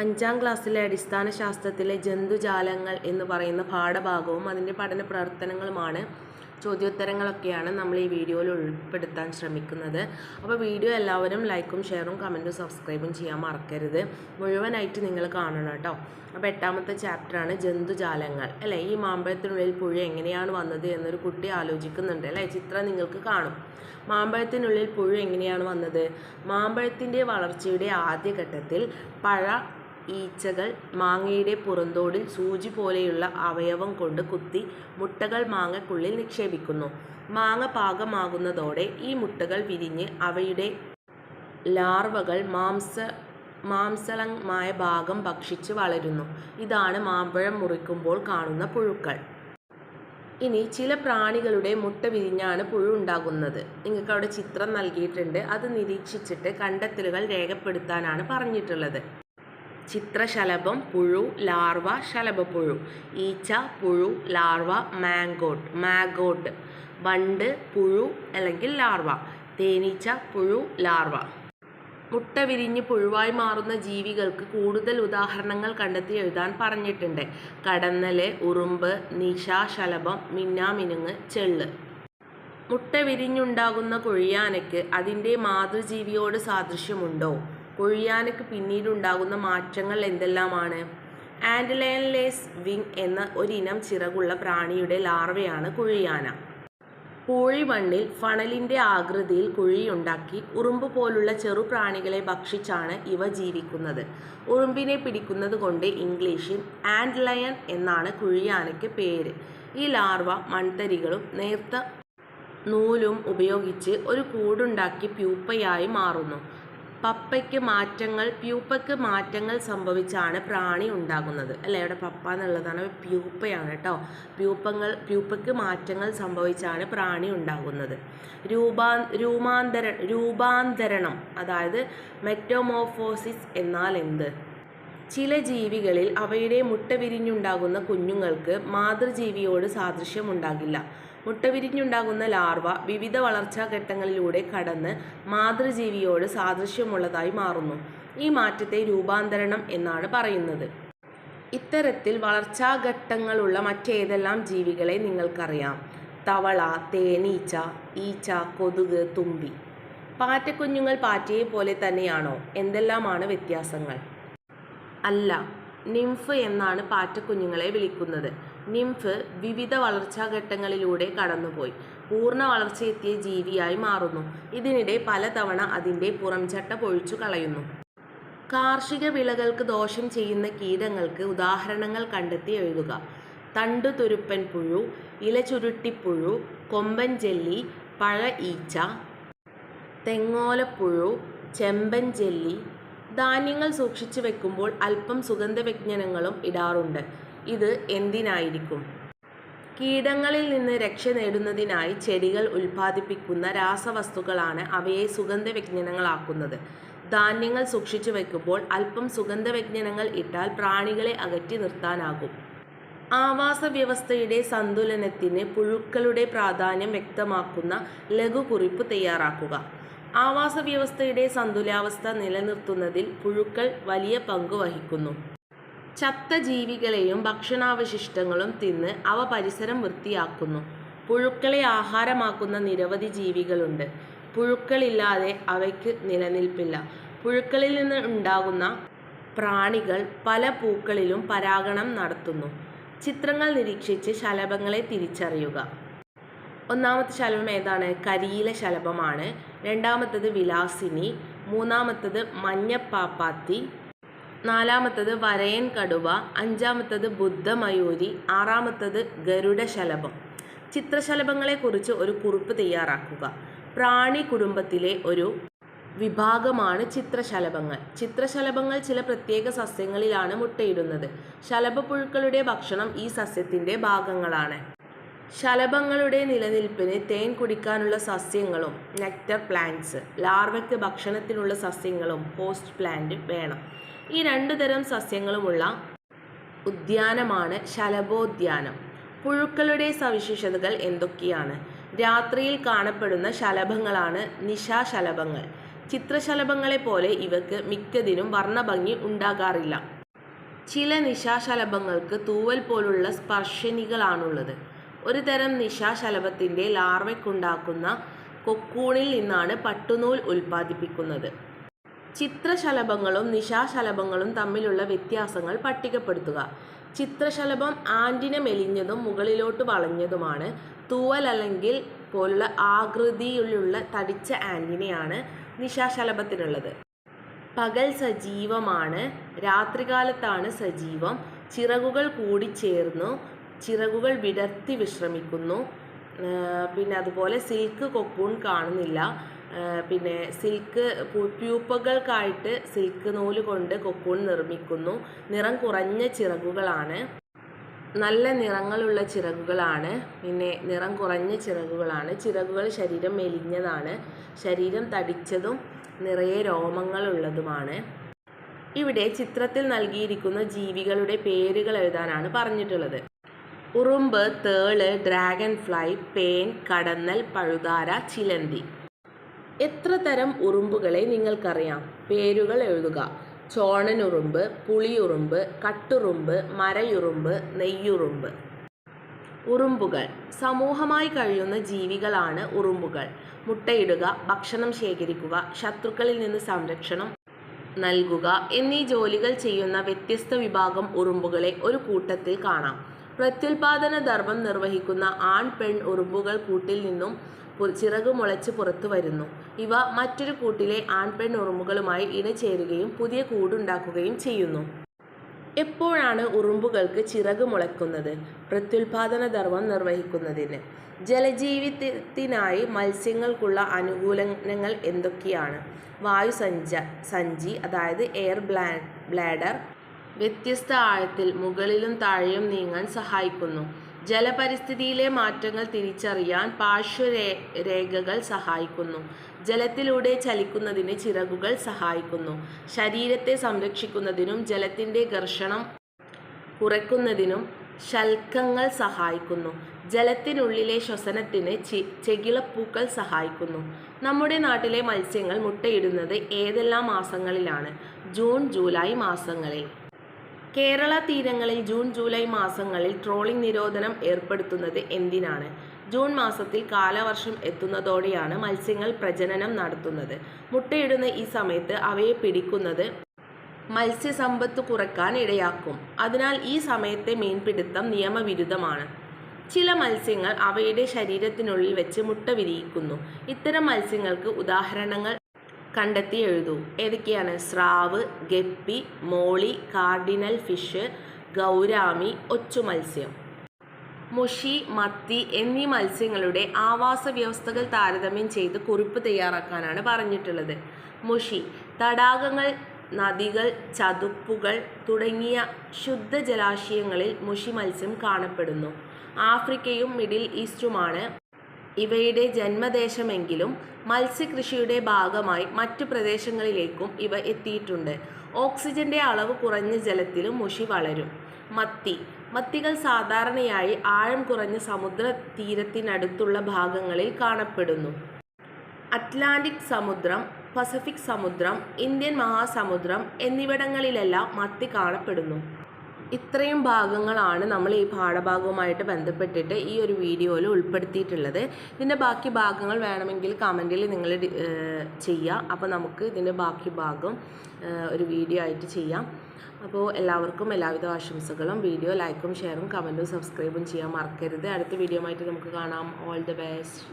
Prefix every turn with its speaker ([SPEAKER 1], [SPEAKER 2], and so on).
[SPEAKER 1] അഞ്ചാം ക്ലാസ്സിലെ അടിസ്ഥാന ശാസ്ത്രത്തിലെ ജന്തുജാലങ്ങൾ എന്ന് പറയുന്ന പാഠഭാഗവും അതിൻ്റെ പഠന പ്രവർത്തനങ്ങളുമാണ് ചോദ്യോത്തരങ്ങളൊക്കെയാണ് നമ്മൾ ഈ വീഡിയോയിൽ ഉൾപ്പെടുത്താൻ ശ്രമിക്കുന്നത്. അപ്പോൾ വീഡിയോ എല്ലാവരും ലൈക്കും ഷെയറും കമൻറ്റും സബ്സ്ക്രൈബും ചെയ്യാൻ മറക്കരുത്. മുഴുവനായിട്ട് നിങ്ങൾ കാണണം കേട്ടോ. അപ്പോൾ 8ാമത്തെ ചാപ്റ്ററാണ് ജന്തുജാലങ്ങൾ അല്ലേ. ഈ മാമ്പഴത്തിനുള്ളിൽ പുഴു എങ്ങനെയാണ് വന്നത് എന്നൊരു കുട്ടി ആലോചിക്കുന്നുണ്ട് അല്ലേ. ചിത്രം നിങ്ങൾക്ക് കാണും. മാമ്പഴത്തിനുള്ളിൽ പുഴു എങ്ങനെയാണ് വന്നത്? മാമ്പഴത്തിൻ്റെ വളർച്ചയുടെ ആദ്യഘട്ടത്തിൽ ഈച്ചകൾ മാങ്ങയുടെ പുറന്തോടിൽ സൂചി പോലെയുള്ള അവയവം കൊണ്ട് കുത്തി മുട്ടകൾ മാങ്ങയ്ക്കുള്ളിൽ നിക്ഷേപിക്കുന്നു. മാങ്ങ പാകമാകുന്നതോടെ ഈ മുട്ടകൾ വിരിഞ്ഞ് അവയുടെ ലാർവകൾ മാംസളമായ ഭാഗം ഭക്ഷിച്ച് വളരുന്നു. ഇതാണ് മാമ്പഴം മുറിക്കുമ്പോൾ കാണുന്ന പുഴുക്കൾ. ഇനി ചില പ്രാണികളുടെ മുട്ട വിരിഞ്ഞാണ് പുഴു ഉണ്ടാകുന്നത്. നിങ്ങൾക്ക് അവിടെ ചിത്രം നൽകിയിട്ടുണ്ട്. അത് നിരീക്ഷിച്ചിട്ട് കണ്ടെത്തലുകൾ രേഖപ്പെടുത്താനാണ് പറഞ്ഞിട്ടുള്ളത്. ചിത്രശലഭം, പുഴു, ലാർവ, ശലഭപ്പുഴു. ഈച്ച, പുഴു, ലാർവ, മാഗോട്ട്. വണ്ട്, പുഴു അല്ലെങ്കിൽ ലാർവ. തേനീച്ച, പുഴു, ലാർവ. മുട്ട വിരിഞ്ഞ് പുഴുവായി മാറുന്ന ജീവികൾക്ക് കൂടുതൽ ഉദാഹരണങ്ങൾ കണ്ടെത്തി എഴുതാൻ പറഞ്ഞിട്ടുണ്ട്. കടന്നല്, ഉറുമ്പ്, നിശാശലഭം, മിന്നാമിനുങ്ങ്, ചെള്ള്. മുട്ട വിരിഞ്ഞുണ്ടാകുന്ന കൊഴിയാനയ്ക്ക് അതിൻ്റെ മാതൃജീവിയോട് സാദൃശ്യമുണ്ടോ? കൊഴിയാനയ്ക്ക് പിന്നീടുണ്ടാകുന്ന മാറ്റങ്ങൾ എന്തെല്ലാമാണ്? ആന്റിലൈൻലെസ് വിങ് എന്ന ഒരിനം ചിറകുള്ള പ്രാണിയുടെ ലാർവയാണ് കൊഴിയാന. പൂഴിമണ്ണിൽ ഫണലിൻ്റെ ആകൃതിയിൽ കുഴിയുണ്ടാക്കി ഉറുമ്പ് പോലുള്ള ചെറുപ്രാണികളെ ഭക്ഷിച്ചാണ് ഇവ ജീവിക്കുന്നത്. ഉറുമ്പിനെ പിടിക്കുന്നത് കൊണ്ട് ഇംഗ്ലീഷിൽ ആന്റ്ലയൺ എന്നാണ് കൊഴിയാനയ്ക്ക് പേര്. ഈ ലാർവ മൺതരികളും നേർത്ത നൂലും ഉപയോഗിച്ച് ഒരു കൂടുണ്ടാക്കി പ്യൂപ്പയായി മാറുന്നു. പ്യൂപ്പയ്ക്ക് മാറ്റങ്ങൾ സംഭവിച്ചാണ് പ്രാണി ഉണ്ടാകുന്നത് അല്ലേ. ഇവിടെ പപ്പ എന്നുള്ളതാണ്, പ്യൂപ്പയാണ് കേട്ടോ. പ്യൂപ്പയ്ക്ക് മാറ്റങ്ങൾ സംഭവിച്ചാണ് പ്രാണി ഉണ്ടാകുന്നത്. രൂപാന്തരണം അതായത് മെറ്റമോർഫോസിസ് എന്നാൽ എന്ത്? ചില ജീവികളിൽ അവയുടെ മുട്ട വിരിഞ്ഞുണ്ടാകുന്ന കുഞ്ഞുങ്ങൾക്ക് മാതൃജീവിയോട് സാദൃശ്യമുണ്ടാകില്ല. മുട്ട വിരിഞ്ഞുണ്ടാകുന്ന ലാർവ വിവിധ വളർച്ചാഘട്ടങ്ങളിലൂടെ കടന്ന് മാതൃജീവിയോട് സാദൃശ്യമുള്ളതായി മാറുന്നു. ഈ മാറ്റത്തെ രൂപാന്തരണം എന്നാണ് പറയുന്നത്. ഇത്തരത്തിൽ വളർച്ചാഘട്ടങ്ങളുള്ള മറ്റേതെല്ലാം ജീവികളെ നിങ്ങൾക്കറിയാം? തവള, തേനീച്ച, ഈച്ച, കൊതുക്, തുമ്പി. പാറ്റക്കുഞ്ഞുങ്ങൾ പാറ്റയെ പോലെ തന്നെയാണോ? എന്തെല്ലാമാണ് വ്യത്യാസങ്ങൾ? അല്ല, നിംഫ് എന്നാണ് പാറ്റക്കുഞ്ഞുങ്ങളെ വിളിക്കുന്നത്. നിംഫ് വിവിധ വളർച്ചാഘട്ടങ്ങളിലൂടെ കടന്നുപോയി പൂർണ്ണ വളർച്ചയെത്തിയ ജീവിയായി മാറുന്നു. ഇതിനിടെ പലതവണ അതിൻ്റെ പുറംചട്ട പൊഴിച്ചു കളയുന്നു. കാർഷിക വിളകൾക്ക് ദോഷം ചെയ്യുന്ന കീടങ്ങൾക്ക് ഉദാഹരണങ്ങൾ കണ്ടെത്തി എഴുതുക. തണ്ടുതുരുപ്പൻ പുഴു, ഇലചുരുട്ടിപ്പുഴു, കൊമ്പൻ ജെല്ലി, പഴ ഈച്ച, തെങ്ങോലപ്പുഴു, ചെമ്പൻ ജെല്ലി. ധാന്യങ്ങൾ സൂക്ഷിച്ചു വെക്കുമ്പോൾ അല്പം സുഗന്ധവ്യഞ്ജനങ്ങളും ഇടാറുണ്ട്. ഇത് എന്തിനായിരിക്കും? കീടങ്ങളിൽ നിന്ന് രക്ഷ നേടുന്നതിനായി ചെടികൾ ഉൽപ്പാദിപ്പിക്കുന്ന രാസവസ്തുക്കളാണ് അവയെ സുഗന്ധവ്യഞ്ജനങ്ങളാക്കുന്നത്. ധാന്യങ്ങൾ സൂക്ഷിച്ചു വെക്കുമ്പോൾ അല്പം സുഗന്ധവ്യഞ്ജനങ്ങൾ ഇട്ടാൽ പ്രാണികളെ അകറ്റി നിർത്താനാകും. ആവാസ വ്യവസ്ഥയുടെ സന്തുലനത്തിന് പുഴുക്കളുടെ പ്രാധാന്യം വ്യക്തമാക്കുന്ന ലഘുകുറിപ്പ് തയ്യാറാക്കുക. ആവാസ വ്യവസ്ഥയുടെ സന്തുലിതാവസ്ഥ നിലനിർത്തുന്നതിൽ പുഴുക്കൾ വലിയ പങ്ക് വഹിക്കുന്നു. ചത്ത ജീവികളെയും ഭക്ഷണാവശിഷ്ടങ്ങളും തിന്ന് അവ പരിസരം വൃത്തിയാക്കുന്നു. പുഴുക്കളെ ആഹാരമാക്കുന്ന നിരവധി ജീവികളുണ്ട്. പുഴുക്കളില്ലാതെ അവയ്ക്ക് നിലനിൽപ്പില്ല. പുഴുക്കളിൽ നിന്ന് ഉണ്ടാകുന്ന പ്രാണികൾ പല പൂക്കളിലും പരാഗണം നടത്തുന്നു. ചിത്രങ്ങൾ നിരീക്ഷിച്ച് ശലഭങ്ങളെ തിരിച്ചറിയുക. ഒന്നാമത്തെ ശലഭം ഏതാണ്? കരിയില ശലഭമാണ്. രണ്ടാമത്തത് വിലാസിനി, മൂന്നാമത്തത് മഞ്ഞപ്പാപ്പാത്തി, നാലാമത്തത് വരയൻ കടുവ, അഞ്ചാമത്തത് ബുദ്ധമയൂരി, ആറാമത്തത് ഗരുഡശലഭം. ചിത്രശലഭങ്ങളെക്കുറിച്ച് ഒരു കുറിപ്പ് തയ്യാറാക്കുക. പ്രാണി കുടുംബത്തിലെ ഒരു വിഭാഗമാണ് ചിത്രശലഭങ്ങൾ. ചിത്രശലഭങ്ങൾ ചില പ്രത്യേക സസ്യങ്ങളിലാണ് മുട്ടയിടുന്നത്. ശലഭപ്പുഴുക്കളുടെ ഭക്ഷണം ഈ സസ്യത്തിൻ്റെ ഭാഗങ്ങളാണ്. ശലഭങ്ങളുടെ നിലനിൽപ്പിന് തേൻ കുടിക്കാനുള്ള സസ്യങ്ങളും നെക്ടർ പ്ലാന്റ്സ്, ലാർവയ്ക്ക് ഭക്ഷണത്തിനുള്ള സസ്യങ്ങളും ഹോസ്റ്റ് പ്ലാന്റ് വേണം. ഈ രണ്ടു തരം സസ്യങ്ങളുമുള്ള ഉദ്യാനമാണ് ശലഭോദ്യാനം. പുഴുക്കളുടെ സവിശേഷതകൾ എന്തൊക്കെയാണ്? രാത്രിയിൽ കാണപ്പെടുന്ന ശലഭങ്ങളാണ് നിശാശലഭങ്ങൾ. ചിത്രശലഭങ്ങളെ പോലെ ഇവയ്ക്ക് മിക്കതിനും വർണ്ണഭംഗി ഉണ്ടാകാറില്ല. ചില നിശാശലഭങ്ങൾക്ക് തൂവൽ പോലുള്ള സ്പർശനികളാണുള്ളത്. ഒരു തരം നിശാശലഭത്തിൻ്റെ ലാർവയ്ക്കുണ്ടാക്കുന്ന കൊക്കൂണിൽ നിന്നാണ് പട്ടുനൂൽ ഉൽപ്പാദിപ്പിക്കുന്നത്. ചിത്രശലഭങ്ങളും നിശാശലഭങ്ങളും തമ്മിലുള്ള വ്യത്യാസങ്ങൾ പട്ടികപ്പെടുത്തുക. ചിത്രശലഭം ആന്റിന മെലിഞ്ഞതും മുകളിലോട്ട് വളഞ്ഞതുമാണ്. തൂവൽ അല്ലെങ്കിൽ പോലുള്ള ആകൃതിയിലുള്ള തടിച്ച ആന്റിനയാണ് നിശാശലഭത്തിനുള്ളത്. പകൽ സജീവമാണ്, രാത്രികാലത്താണ് സജീവം. ചിറകുകൾ കൂടിച്ചേർന്നു ചിറകുകൾ വിടർത്തി വിശ്രമിക്കുന്നു. പിന്നെ അതുപോലെ സിൽക്ക് കൊക്കൂൺ കാണുന്നില്ല. പിന്നെ സിൽക്ക് പ്യൂപ്പകൾക്കായിട്ട് സിൽക്ക് നൂല് കൊണ്ട് കൊക്കൂൺ നിർമ്മിക്കുന്നു. നിറം കുറഞ്ഞ ചിറകുകളാണ്, നല്ല നിറങ്ങളുള്ള ചിറകുകളാണ്. പിന്നെ നിറം കുറഞ്ഞ ചിറകുകളാണ്. ചിറകുകൾ ശരീരം മെലിഞ്ഞതാണ്, ശരീരം തടിച്ചതും നിറയെ രോമങ്ങളുള്ളതുമാണ്. ഇവിടെ ചിത്രത്തിൽ നൽകിയിരിക്കുന്ന ജീവികളുടെ പേരുകൾ എഴുതാനാണ് പറഞ്ഞിട്ടുള്ളത്. ഉറുമ്പ്, തേള്, ഡ്രാഗൺ ഫ്ലൈ, പേൻ, കടന്നൽ, പഴുതാര, ചിലന്തി. എത്ര തരം ഉറുമ്പുകളെ നിങ്ങൾക്കറിയാം? പേരുകൾ എഴുതുക. ചോണനുറുമ്പ്, പുളിയുറുമ്പ്, കട്ടുറുമ്പ്, മരയുറുമ്പ്, നെയ്യുറുമ്പ്. ഉറുമ്പുകൾ സമൂഹമായി കഴിയുന്ന ജീവികളാണ് ഉറുമ്പുകൾ. മുട്ടയിടുക, ഭക്ഷണം ശേഖരിക്കുക, ശത്രുക്കളിൽ നിന്ന് സംരക്ഷണം നൽകുക എന്നീ ജോലികൾ ചെയ്യുന്ന വ്യത്യസ്ത വിഭാഗം ഉറുമ്പുകളെ ഒരു കൂട്ടത്തിൽ കാണാം. പ്രത്യുൽപാദന ധർമ്മം നിർവഹിക്കുന്ന ആൺ പെൺ ഉറുമ്പുകൾ കൂട്ടിൽ നിന്നും ചിറക് മുളച്ച് പുറത്തു വരുന്നു. ഇവ മറ്റൊരു കൂട്ടിലെ ആൺ പെൺ ഉറുമ്പുകളുമായി ഇണചേരുകയും പുതിയ കൂടുണ്ടാക്കുകയും ചെയ്യുന്നു. എപ്പോഴാണ് ഉറുമ്പുകൾക്ക് ചിറക് മുളയ്ക്കുന്നത്? പ്രത്യുൽപാദന ധർമ്മം നിർവഹിക്കുന്നതിന്. ജലജീവിതത്തിനായി മത്സ്യങ്ങൾക്കുള്ള അനുകൂലനങ്ങൾ എന്തൊക്കെയാണ്? വായു സഞ്ചി അതായത് എയർ ബ്ലാഡർ വ്യത്യസ്ത ആഴത്തിൽ മുകളിലും താഴെയും നീങ്ങാൻ സഹായിക്കുന്നു. ജലപരിസ്ഥിതിയിലെ മാറ്റങ്ങൾ തിരിച്ചറിയാൻ പാർശ്വരേഖകൾ സഹായിക്കുന്നു. ജലത്തിലൂടെ ചലിക്കുന്നതിന് ചിറകുകൾ സഹായിക്കുന്നു. ശരീരത്തെ സംരക്ഷിക്കുന്നതിനും ജലത്തിൻ്റെ ഘർഷണം കുറയ്ക്കുന്നതിനും ശൽക്കങ്ങൾ സഹായിക്കുന്നു. ജലത്തിനുള്ളിലെ ശ്വസനത്തിന് ചെകിളപ്പൂക്കൾ സഹായിക്കുന്നു. നമ്മുടെ നാട്ടിലെ മത്സ്യങ്ങൾ മുട്ടയിടുന്നത് ഏതെല്ലാം മാസങ്ങളിലാണ്? ജൂൺ, ജൂലൈ മാസങ്ങളിൽ. കേരള തീരങ്ങളിൽ ജൂൺ, ജൂലൈ മാസങ്ങളിൽ ട്രോളിംഗ് നിരോധനം ഏർപ്പെടുത്തുന്നത് എന്തിനാണ്? ജൂൺ മാസത്തിൽ കാലവർഷം എത്തുന്നതോടെയാണ് മത്സ്യങ്ങൾ പ്രജനനം നടത്തുന്നത്. മുട്ടയിടുന്ന ഈ സമയത്ത് അവയെ പിടിക്കുന്നത് മത്സ്യസമ്പത്ത് കുറയ്ക്കാൻ ഇടയാക്കും. അതിനാൽ ഈ സമയത്തെ മീൻപിടുത്തം നിയമവിരുദ്ധമാണ്. ചില മത്സ്യങ്ങൾ അവയുടെ ശരീരത്തിനുള്ളിൽ വെച്ച് മുട്ട വിരിയിക്കുന്നു. ഇത്തരം മത്സ്യങ്ങൾക്ക് ഉദാഹരണങ്ങൾ കണ്ടെത്തി എഴുതൂ. ഏതൊക്കെയാണ്? സ്രാവ്, ഗപ്പി, മോളി, കാർഡിനൽ ഫിഷ്, ഗൗരാമി, ഒച്ചുമത്സ്യം. മുഷി, മത്തി എന്നീ മത്സ്യങ്ങളുടെ ആവാസ വ്യവസ്ഥകൾ താരതമ്യം ചെയ്ത് കുറിപ്പ് തയ്യാറാക്കാനാണ് പറഞ്ഞിട്ടുള്ളത്. മുഷി തടാകങ്ങൾ, നദികൾ, ചതുപ്പുകൾ തുടങ്ങിയ ശുദ്ധജലാശയങ്ങളിൽ മുഷി മത്സ്യം കാണപ്പെടുന്നു. ആഫ്രിക്കയും മിഡിൽ ഈസ്റ്റുമാണ് ഇവയുടെ ജന്മദേശമെങ്കിലും മത്സ്യകൃഷിയുടെ ഭാഗമായി മറ്റു പ്രദേശങ്ങളിലേക്കും ഇവ എത്തിയിട്ടുണ്ട്. ഓക്സിജന്റെ അളവ് കുറഞ്ഞ ജലത്തിലും മുഷി വളരും. മത്തികൾ സാധാരണയായി ആഴം കുറഞ്ഞ സമുദ്ര തീരത്തിനടുത്തുള്ള ഭാഗങ്ങളിൽ കാണപ്പെടുന്നു. അറ്റ്ലാന്റിക് സമുദ്രം, പസഫിക് സമുദ്രം, ഇന്ത്യൻ മഹാസമുദ്രം എന്നിവിടങ്ങളിലെല്ലാം മത്തി കാണപ്പെടുന്നു. ഇത്രയും ഭാഗങ്ങളാണ് നമ്മൾ ഈ പാഠഭാഗവുമായിട്ട് ബന്ധപ്പെട്ടിട്ട് ഈ ഒരു വീഡിയോയിൽ ഉൾപ്പെടുത്തിയിട്ടുള്ളത്. ഇതിൻ്റെ ബാക്കി ഭാഗങ്ങൾ വേണമെങ്കിൽ കമൻറ്റിൽ നിങ്ങൾ ചെയ്യുക. അപ്പോൾ നമുക്ക് ഇതിൻ്റെ ബാക്കി ഭാഗം ഒരു വീഡിയോ ആയിട്ട് ചെയ്യാം. അപ്പോൾ എല്ലാവർക്കും എല്ലാവിധ ആശംസകളും. വീഡിയോ ലൈക്കും ഷെയറും കമൻറ്റും സബ്സ്ക്രൈബും ചെയ്യാൻ മറക്കരുത്. അടുത്ത വീഡിയോ ആയിട്ട് നമുക്ക് കാണാം. All the best.